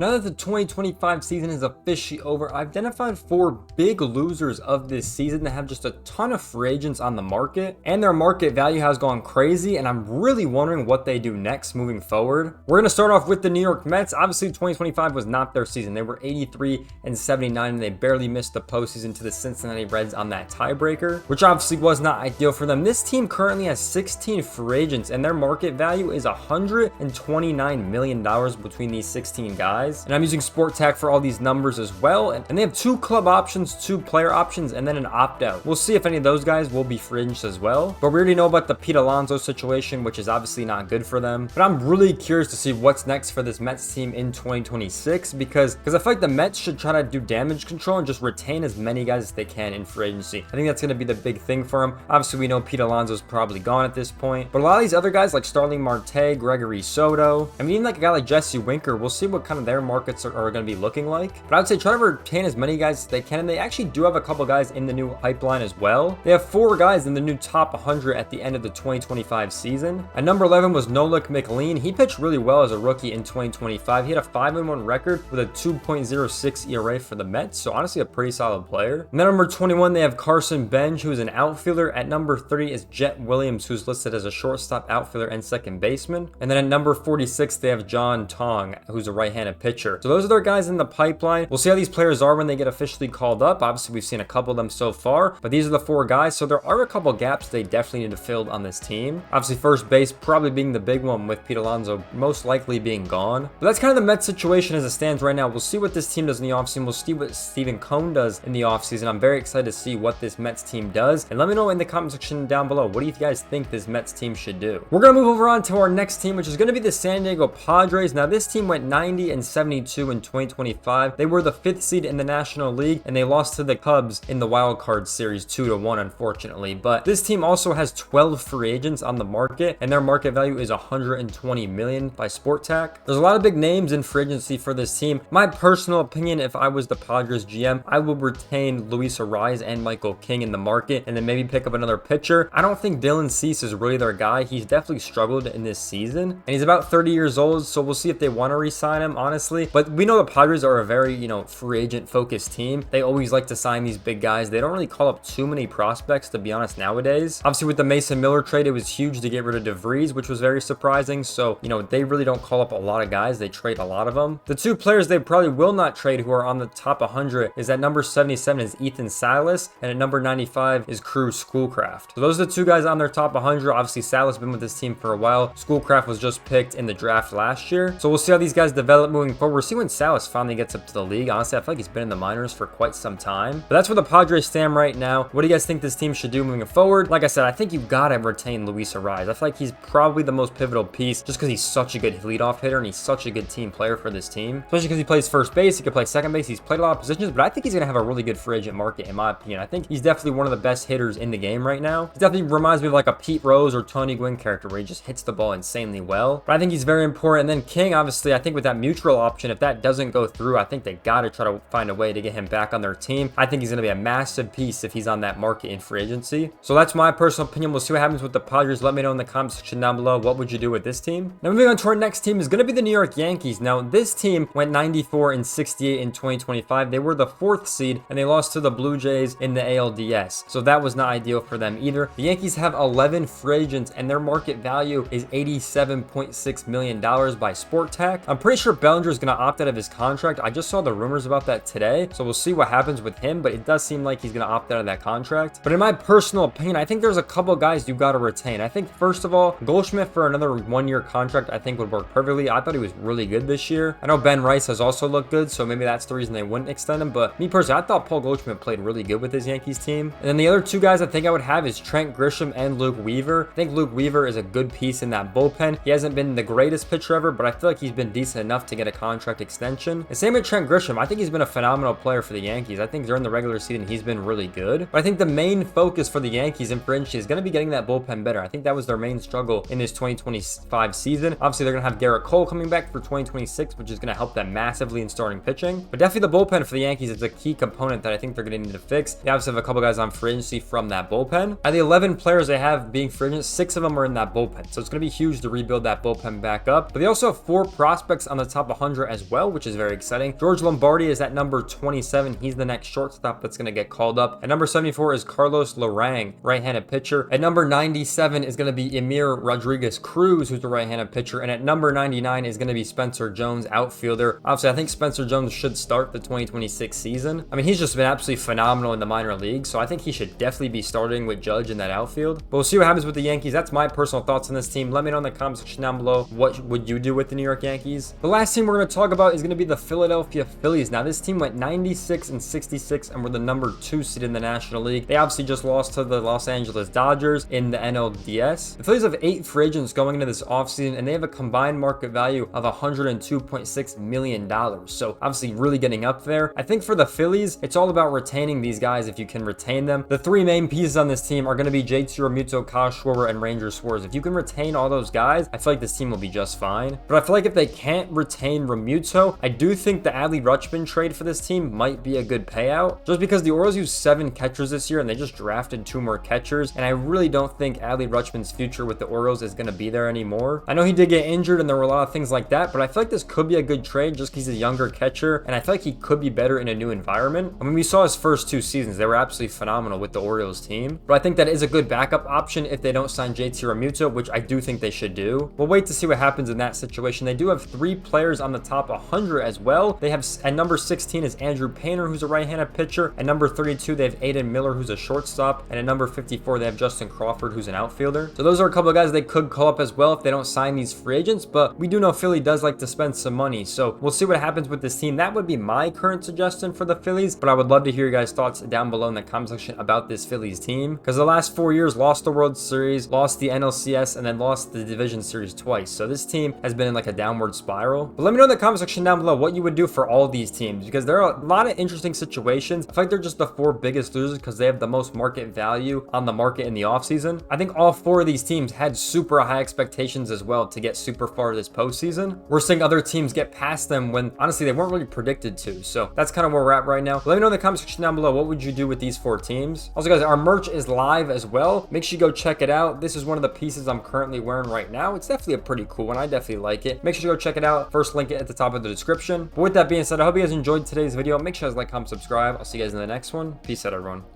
Now that the 2025 season is officially over, I've identified 4 big losers of this season that have just a ton of free agents on the market, and their market value has gone crazy, and I'm really wondering what they do next moving forward. We're going to start off with the New York Mets. Obviously, 2025 was not their season. They were 83-79, and they barely missed the postseason to the Cincinnati Reds on that tiebreaker, which obviously was not ideal for them. This team currently has 16 free agents, and their market value is $129 million between these 16 guys. And I'm using Sport Tac for all these numbers as well. And they have 2 club options, 2 player options, and then an opt-out. We'll see if any of those guys will be free agents as well. But we already know about the Pete Alonso situation, which is obviously not good for them. But I'm really curious to see what's next for this Mets team in 2026 because I feel like the Mets should try to do damage control and just retain as many guys as they can in free agency. I think that's going to be the big thing for them. Obviously, we know Pete Alonso's probably gone at this point. But a lot of these other guys like Starling Marte, Gregory Soto, I mean, even like a guy like Jesse Winker, we'll see what kind of their markets are going to be looking like. But I would say try to retain as many guys as they can, and they actually do have a couple guys in the new pipeline as well. They have 4 guys in the new top 100 at the end of the 2025 season. At number 11 was Nolik McLean. He pitched really well as a rookie in 2025. He had a 5-1 record with a 2.06 ERA for the Mets, so honestly a pretty solid player. And then number 21 they have Carson Bench, who is an outfielder. At number 30 is Jet Williams, who's listed as a shortstop, outfielder, and second baseman. And then at number 46 they have John Tong, who's a right-handed pitcher. So those are their guys in the pipeline. We'll see how these players are when they get officially called up. Obviously, we've seen a couple of them so far, but these are the 4 guys. So there are a couple gaps they definitely need to fill on this team. Obviously, first base probably being the big one with Pete Alonso most likely being gone. But that's kind of the Mets situation as it stands right now. We'll see what this team does in the offseason. We'll see what Steven Cohn does in the offseason. I'm very excited to see what this Mets team does. And let me know in the comment section down below, what do you guys think this Mets team should do? We're going to move over on to our next team, which is going to be the San Diego Padres. Now, this team went 90-72 in 2025. They were the 5th seed in the National League, and they lost to the Cubs in the wild card series 2-1, unfortunately. But this team also has 12 free agents on the market, and their market value is $120 million by Sport Tac. There's a lot of big names in free agency for this team. My personal opinion, if I was the Padres GM, I would retain Luis Arraez and Michael King in the market, and then maybe pick up another pitcher. I don't think Dylan Cease is really their guy. He's definitely struggled in this season, and he's about 30 years old, so we'll see if they want to re-sign him, honestly. But we know the Padres are a very, free agent focused team. They always like to sign these big guys. They don't really call up too many prospects, to be honest, nowadays. Obviously, with the Mason Miller trade, it was huge to get rid of DeVries, which was very surprising. So, they really don't call up a lot of guys. They trade a lot of them. The 2 players they probably will not trade who are on the top 100 is at number 77 is Ethan Salas, and at number 95 is Cruz Schoolcraft. So those are the 2 guys on their top 100. Obviously, Salas has been with this team for a while. Schoolcraft was just picked in the draft last year. So we'll see how these guys develop moving forward. We'll see when Salas finally gets up to the league. Honestly, I feel like he's been in the minors for quite some time. But that's where the Padres stand right now. What do you guys think this team should do moving forward? Like I said, I think you've got to retain Luis Arraez. I feel like he's probably the most pivotal piece just because he's such a good leadoff hitter and he's such a good team player for this team. Especially because he plays first base, he can play second base. He's played a lot of positions, but I think he's going to have a really good free agent market, in my opinion. I think he's definitely one of the best hitters in the game right now. He definitely reminds me of like a Pete Rose or Tony Gwynn character where he just hits the ball insanely well. But I think he's very important. And then King, obviously, I think with that mutual option, if that doesn't go through, I think they got to try to find a way to get him back on their team. I think he's going to be a massive piece if he's on that market in free agency. So that's my personal opinion. We'll see what happens with the Padres. Let me know in the comment section down below. What would you do with this team? Now moving on to our next team is going to be the New York Yankees. Now this team went 94-68 in 2025. They were the 4th seed and they lost to the Blue Jays in the ALDS. So that was not ideal for them either. The Yankees have 11 free agents and their market value is $87.6 million by Sport Tac. I'm pretty sure Bellinger is going to opt out of his contract. I just saw the rumors about that today. So we'll see what happens with him, but it does seem like he's going to opt out of that contract. But in my personal opinion, I think there's a couple guys you got to retain. I think first of all, Goldschmidt for another 1-year contract I think would work perfectly. I thought he was really good this year. I know Ben Rice has also looked good, so maybe that's the reason they wouldn't extend him. But me personally, I thought Paul Goldschmidt played really good with his Yankees team. And then the other 2 guys I think I would have is Trent Grisham and Luke Weaver. I think Luke Weaver is a good piece in that bullpen. He hasn't been the greatest pitcher ever, but I feel like he's been decent enough to get a contract extension. And same with Trent Grisham. I think he's been a phenomenal player for the Yankees. I think during the regular season, he's been really good. But I think the main focus for the Yankees in free agency is going to be getting that bullpen better. I think that was their main struggle in this 2025 season. Obviously, they're going to have Garrett Cole coming back for 2026, which is going to help them massively in starting pitching. But definitely the bullpen for the Yankees is a key component that I think they're going to need to fix. They obviously have a couple guys on free agency from that bullpen. Out of the 11 players they have being free agents, 6 of them are in that bullpen. So it's going to be huge to rebuild that bullpen back up. But they also have 4 prospects on the top 100 100 as well, which is very exciting. George Lombardi is at number 27. He's the next shortstop that's going to get called up. At number 74 is Carlos Lorang, right-handed pitcher. At number 97 is going to be Emir Rodriguez Cruz, who's the right-handed pitcher. And at number 99 is going to be Spencer Jones, outfielder. Obviously, I think Spencer Jones should start the 2026 season. I mean, he's just been absolutely phenomenal in the minor leagues, so I think he should definitely be starting with Judge in that outfield. But we'll see what happens with the Yankees. That's my personal thoughts on this team. Let me know in the comments section down below, what would you do with the New York Yankees? The last team we're going to talk about is going to be the Philadelphia Phillies. Now, this team went 96-66 and were the number 2 seed in the National League. They obviously just lost to the Los Angeles Dodgers in the NLDS. The Phillies have 8 free agents going into this offseason, and they have a combined market value of $102.6 million. So obviously really getting up there. I think for the Phillies, it's all about retaining these guys if you can retain them. The 3 main pieces on this team are going to be JT Realmuto, Kyle Schwarber, and Ranger Suarez. If you can retain all those guys, I feel like this team will be just fine. But I feel like if they can't retain Realmuto, I do think the Adley Rutschman trade for this team might be a good payout, just because the Orioles used 7 catchers this year and they just drafted 2 more catchers, and I really don't think Adley Rutschman's future with the Orioles is going to be there anymore. I know he did get injured and there were a lot of things like that, but I feel like this could be a good trade just because he's a younger catcher, and I feel like he could be better in a new environment. I mean, we saw his first 2 seasons. They were absolutely phenomenal with the Orioles team, but I think that is a good backup option if they don't sign JT Realmuto, which I do think they should do. We'll wait to see what happens in that situation. They do have 3 players on the top 100 as well. They have, at number 16 is Andrew Painter, who's a right-handed pitcher. At number 32, they have Aiden Miller, who's a shortstop. And at number 54, they have Justin Crawford, who's an outfielder. So those are a couple of guys they could call up as well if they don't sign these free agents, but we do know Philly does like to spend some money. So we'll see what happens with this team. That would be my current suggestion for the Phillies, but I would love to hear your guys' thoughts down below in the comment section about this Phillies team, because the last 4 years lost the World Series, lost the NLCS, and then lost the Division Series twice. So this team has been in like a downward spiral. But let me know in the comment section down below what you would do for all these teams, because there are a lot of interesting situations. I feel like they're just the 4 biggest losers because they have the most market value on the market in the offseason. I think all 4 of these teams had super high expectations as well to get super far this postseason. We're seeing other teams get past them when honestly they weren't really predicted to. So that's kind of where we're at right now. Let me know in the comment section down below, what would you do with these 4 teams? Also guys, our merch is live as well. Make sure you go check it out. This is one of the pieces I'm currently wearing right now. It's definitely a pretty cool one. I definitely like it. Make sure you go check it out. First link at the top of the description. But with that being said, I hope you guys enjoyed today's video. Make sure you guys like, comment, subscribe. I'll see you guys in the next one. Peace out, everyone.